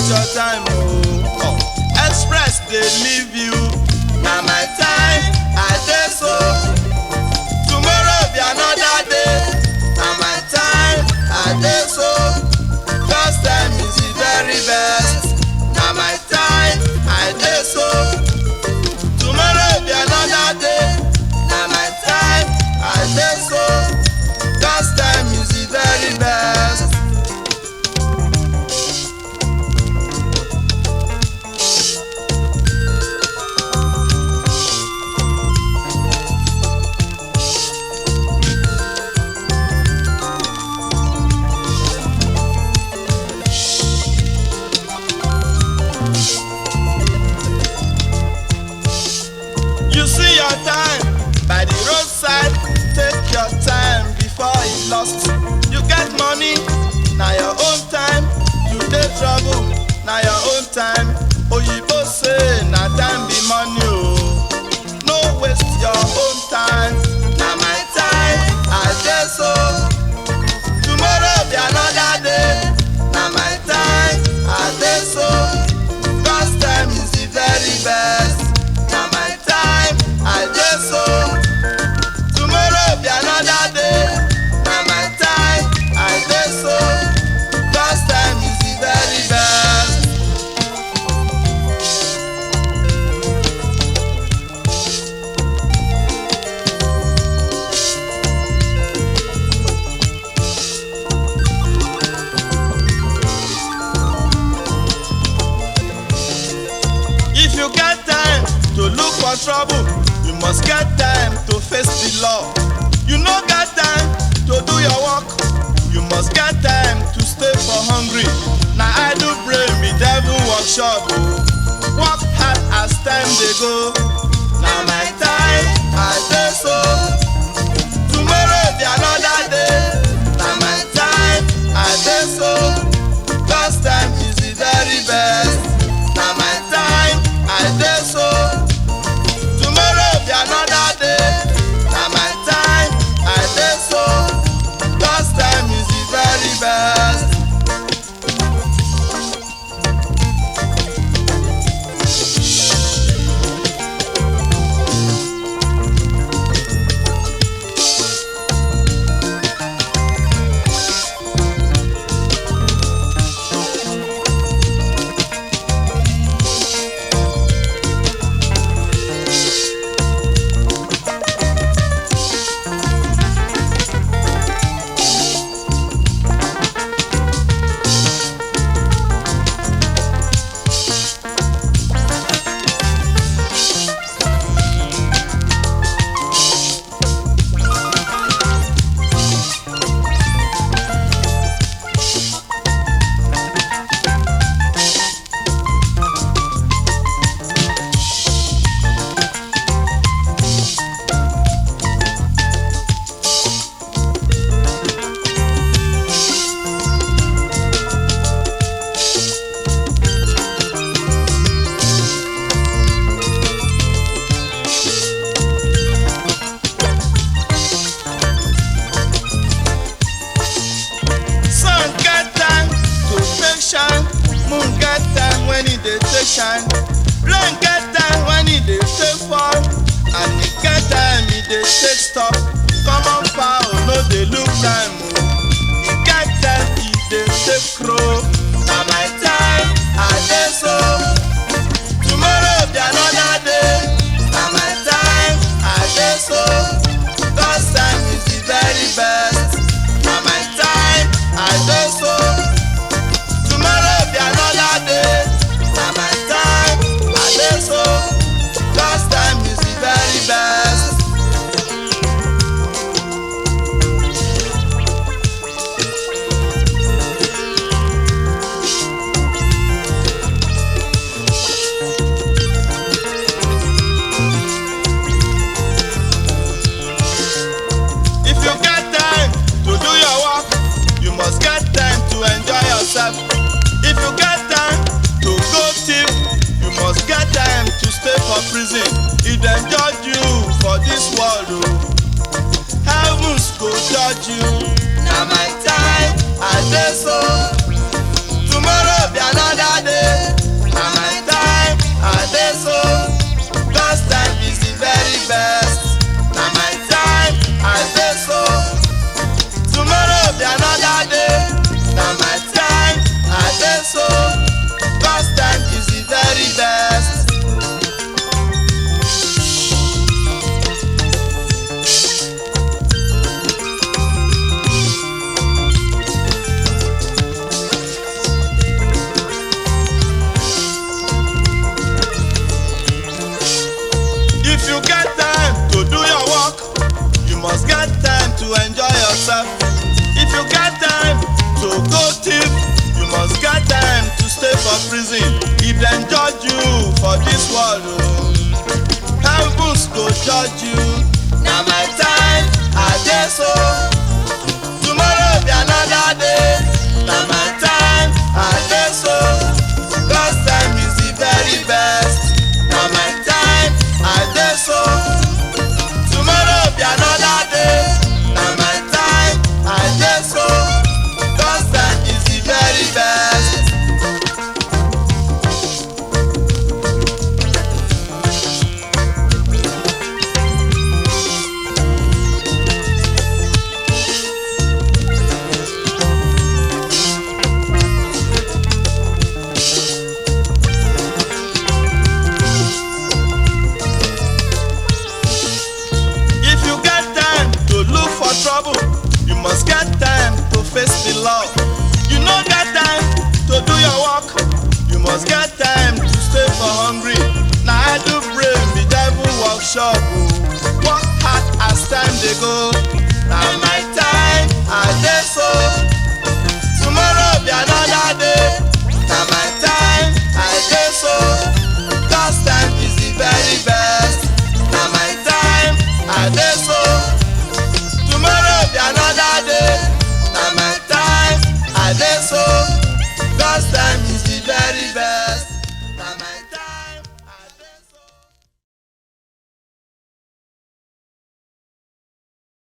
your time, oh. Express they leave you. Now my time, I dey so. Tomorrow be another day. Now my time, I dey so. First time is the very best. Now my time, I dey so. Tomorrow be another day. Now my time, I dey so. First time is the very best. You see your time by the roadside. Take your time before it lost. You get money, now your own time. You dey trouble, now your own time. Oyibo say na time be money, oh. No waste your own time. Na my time, I dey so. Tomorrow be another day. Na my time, I dey so. First time is the very best. Na my time, I dey so. Tomorrow be another day. Na my time, I dey so. First time is the very best. If you get time to look for trouble, you must get time to face the law. You no get time to do your work, you must get time to stay for hungry. Now I do brain me devil workshop, oh. Work hard as time dey go. Now my time, I dey so. Tomorrow be another day. Now my time, I dey so. First time is the very best. Now my time, I dey so. Tomorrow be another day. Now my time, I dey so. First time is the very best. Sun get time to take shine. Moon get time when it dey take shine. Rain get time when it dey take fall. And it get time it dey take stop. Common fowl no dey look time, oh. It get time it dey take crow. Na my time, I dey so. Tomorrow be another day. Na my time, I dey so. First time is the very best. Na my time, I dey so. Tomorrow be another day. Na my time, I dey so. First time is the very best. If you get time to do your work, you must get time to enjoy yourself. If you get time to go thief, you must get time to stay for prison. If dem judge you for this world, oh, heavens go judge you. Na my time, I dey so. Tomorrow be another day. prison. If dem judge you for this world, heavens go judge you. Na my time I dey so, tomorrow be another day. Na my time I dey so, God's time is the very best. Na my time I dey so, tomorrow be another day. Na my time I dey so, God's time is the very best. If you get time to look for trouble, you must get time to face the law. You no get time to do your work, you must get time to stay for hungry. Na idle brain be devil workshop o. Work hard as time dey go.